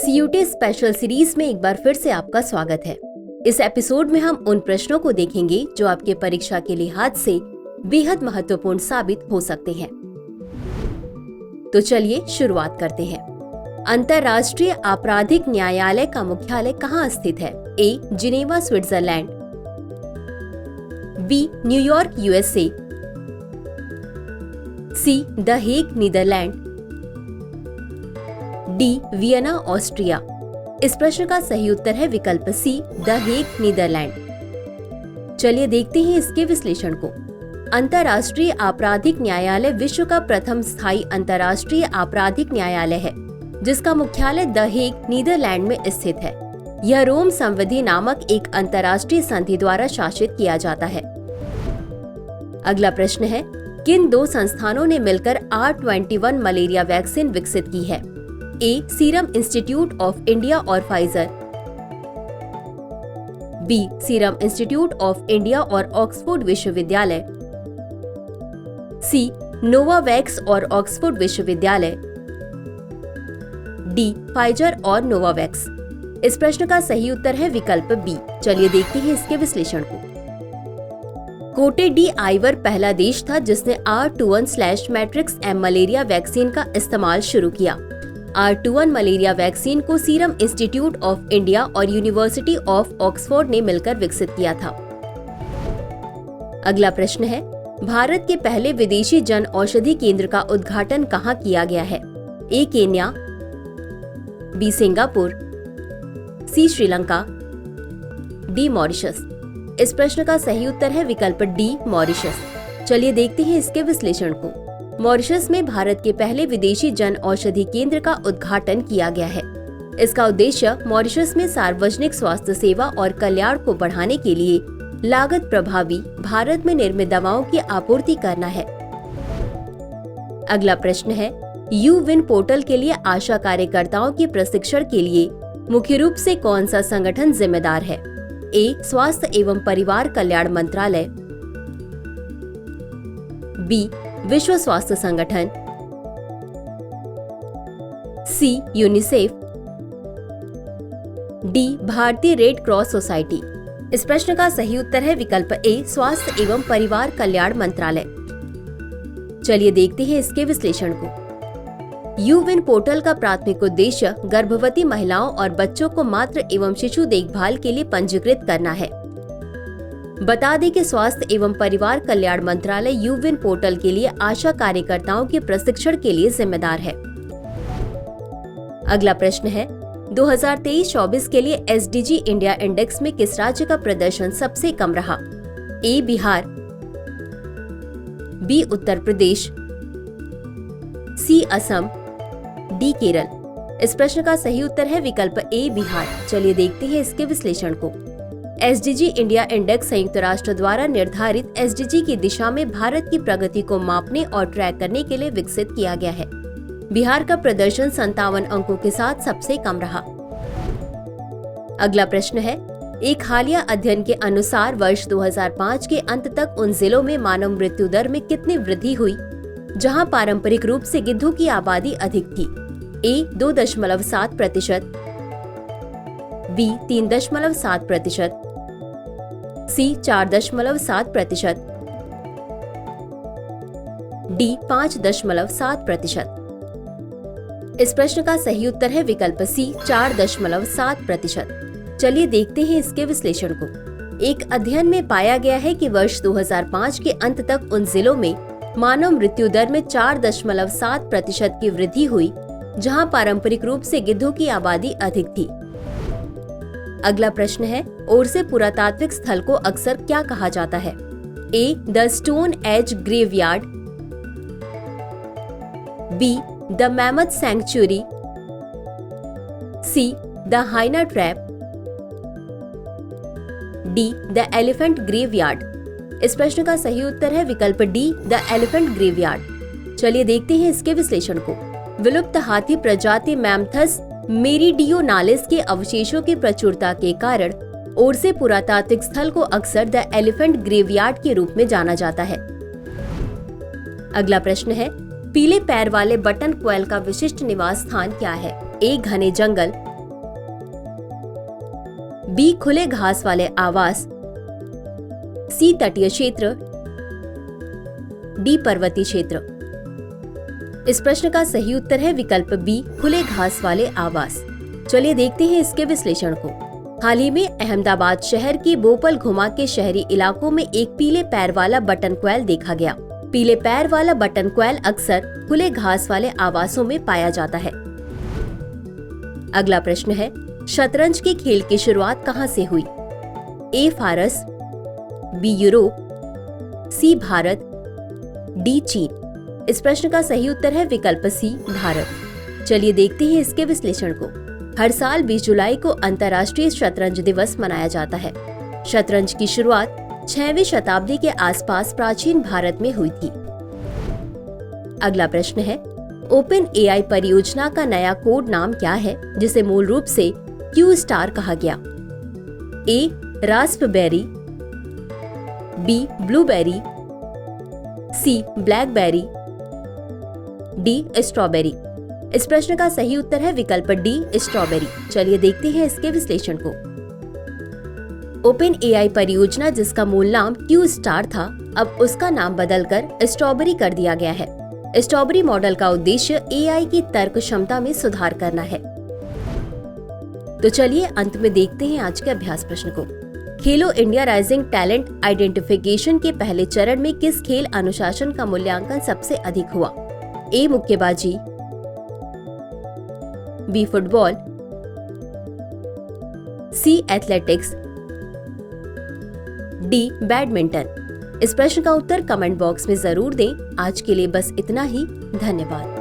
CUT special series में एक बार फिर से आपका स्वागत है। इस एपिसोड में हम उन प्रश्नों को देखेंगे जो आपके परीक्षा के लिहाज से बेहद महत्वपूर्ण साबित हो सकते हैं। तो चलिए शुरुआत करते हैं। अंतर्राष्ट्रीय आपराधिक न्यायालय का मुख्यालय कहाँ स्थित है? ए. Geneva Switzerland, B. New York USA, C. The Hague Netherland, D. Vienna Austria. इस प्रश्न का सही उत्तर है विकल्प सी, द हेग नीदरलैंड। चलिए देखते हैं इसके विश्लेषण को। अंतर्राष्ट्रीय आपराधिक न्यायालय विश्व का प्रथम स्थायी अंतर्राष्ट्रीय आपराधिक न्यायालय है, जिसका मुख्यालय द हेग नीदरलैंड में स्थित है। यह रोम संविधि नामक एक अंतर्राष्ट्रीय संधि द्वारा शासित किया जाता है। अगला प्रश्न है, किन दो संस्थानों ने मिलकर R21 मलेरिया वैक्सीन विकसित की है? A. Serum Institute of India और Pfizer, B. Serum Institute of India और ऑक्सफोर्ड विश्वविद्यालय, सी. नोवावैक्स और ऑक्सफोर्ड विश्वविद्यालय, डी. फाइजर और नोवावैक्स। इस प्रश्न का सही उत्तर है विकल्प बी। चलिए देखते हैं इसके विश्लेषण को। कोटे डी आइवर पहला देश था जिसने R21/मैट्रिक्स-M मलेरिया वैक्सीन का इस्तेमाल शुरू किया। R21 मलेरिया वैक्सीन को सीरम इंस्टीट्यूट ऑफ इंडिया और यूनिवर्सिटी ऑफ ऑक्सफोर्ड ने मिलकर विकसित किया था। अगला प्रश्न है, भारत के पहले विदेशी जन औषधि केंद्र का उद्घाटन कहाँ किया गया है? A. Kenya, B. Singapore, C. Sri Lanka, D. Mauritius. इस प्रश्न का सही उत्तर है विकल्प डी, मॉरिशस। चलिए देखते हैं इसके विश्लेषण को। मॉरिशस में भारत के पहले विदेशी जन औषधि केंद्र का उद्घाटन किया गया है। इसका उद्देश्य मॉरिशस में सार्वजनिक स्वास्थ्य सेवा और कल्याण को बढ़ाने के लिए लागत प्रभावी भारत में निर्मित दवाओं की आपूर्ति करना है। अगला प्रश्न है, यू-विन पोर्टल के लिए आशा कार्यकर्ताओं के प्रशिक्षण के लिए मुख्य रूप से कौन सा संगठन जिम्मेदार है? ए. स्वास्थ्य एवं परिवार कल्याण मंत्रालय, बी. विश्व स्वास्थ्य संगठन, सी. UNICEF, D. भारतीय रेड क्रॉस सोसाइटी। इस प्रश्न का सही उत्तर है विकल्प ए, स्वास्थ्य एवं परिवार कल्याण मंत्रालय। चलिए देखते हैं इसके विश्लेषण को। यू-विन पोर्टल का प्राथमिक उद्देश्य गर्भवती महिलाओं और बच्चों को मातृ एवं शिशु देखभाल के लिए पंजीकृत करना है। बता दें कि स्वास्थ्य एवं परिवार कल्याण मंत्रालय यू-विन पोर्टल के लिए आशा कार्यकर्ताओं के प्रशिक्षण के लिए जिम्मेदार है। अगला प्रश्न है, 2023-24 के लिए SDG इंडिया इंडेक्स में किस राज्य का प्रदर्शन सबसे कम रहा? ए. बिहार, बी. उत्तर प्रदेश, सी. असम, डी. केरल। इस प्रश्न का सही उत्तर है विकल्प ए, बिहार। चलिए देखते हैं इसके विश्लेषण को। SDG इंडिया इंडेक्स संयुक्त राष्ट्र द्वारा निर्धारित SDG की दिशा में भारत की प्रगति को मापने और ट्रैक करने के लिए विकसित किया गया है। बिहार का प्रदर्शन 57 अंकों के साथ सबसे कम रहा। अगला प्रश्न है, एक हालिया अध्ययन के अनुसार वर्ष 2005 के अंत तक उन जिलों में मानव मृत्यु दर में कितनी वृद्धि हुई जहां पारंपरिक रूप से गिद्धों की आबादी अधिक थी? ए. 2.7%, बी. 3.7%, सी. 4.7%, डी. 5.7%। इस प्रश्न का सही उत्तर है विकल्प सी, 4.7%। चलिए देखते हैं इसके विश्लेषण को। एक अध्ययन में पाया गया है कि वर्ष 2005 के अंत तक उन जिलों में मानव मृत्यु दर में 4.7% की वृद्धि हुई जहां पारंपरिक रूप से गिद्धों की आबादी अधिक थी। अगला प्रश्न है, ओरसे पुरातात्विक स्थल को अक्सर क्या कहा जाता है? A. The stone age graveyard, B. The mammoth sanctuary, C. The hyena trap, D. The elephant graveyard. इस प्रश्न का सही उत्तर है विकल्प डी, द एलिफेंट ग्रेवयार्ड। चलिए देखते हैं इसके विश्लेषण को। विलुप्त हाथी प्रजाति मैमथस मेरीडियोनालिस के अवशेषों की प्रचुरता के कारण ओरसे पुरातात्विक स्थल को अक्सर द एलिफेंट ग्रेवयार्ड के रूप में जाना जाता है। अगला प्रश्न है, पीले पैर वाले बटन क्वेल का विशिष्ट निवास स्थान क्या है? ए. घने जंगल, बी खुले घास वाले आवास, सी तटीय क्षेत्र, डी पर्वतीय क्षेत्र। इस प्रश्न का सही उत्तर है विकल्प बी खुले घास वाले आवास। चलिए देखते हैं इसके विश्लेषण को। हाल ही में अहमदाबाद शहर के बोपल घुमा के शहरी इलाकों में एक पीले पैर वाला बटन क्वैल देखा गया। पीले पैर वाला बटन क्वैल अक्सर खुले घास वाले आवासों में पाया जाता है। अगला प्रश्न है, शतरंज के खेल की शुरुआत कहां से हुई? ए फारस, बी यूरोप, सी भारत, डी चीन। इस प्रश्न का सही उत्तर है विकल्प सी भारत। चलिए देखते हैं इसके विश्लेषण को। हर साल 20 जुलाई को अंतर्राष्ट्रीय शतरंज दिवस मनाया जाता है। शतरंज की शुरुआत 6वीं शताब्दी के आसपास प्राचीन भारत में हुई थी। अगला प्रश्न है, ओपन एआई परियोजना का नया कोड नाम क्या है जिसे मूल रूप से क्यू स्टार कहा गया? ए रास्पबेरी, बी ब्लूबेरी, सी ब्लैकबेरी, डी स्ट्रॉबेरी। इस प्रश्न का सही उत्तर है विकल्प डी स्ट्रॉबेरी। चलिए देखते हैं इसके विश्लेषण को। ओपन एआई परियोजना जिसका मूल नाम क्यू स्टार था, अब उसका नाम बदलकर स्ट्रॉबेरी कर दिया गया है। स्ट्रॉबेरी मॉडल का उद्देश्य एआई की तर्क क्षमता में सुधार करना है। तो चलिए अंत में देखते हैं आज के अभ्यास प्रश्न को। खेलो इंडिया राइजिंग टैलेंट आइडेंटिफिकेशन के पहले चरण में किस खेल अनुशासन का मूल्यांकन सबसे अधिक हुआ? ए मुक्केबाजी, बी फुटबॉल, सी एथलेटिक्स, डी बैडमिंटन। इस प्रश्न का उत्तर कमेंट बॉक्स में जरूर दें। आज के लिए बस इतना ही। धन्यवाद।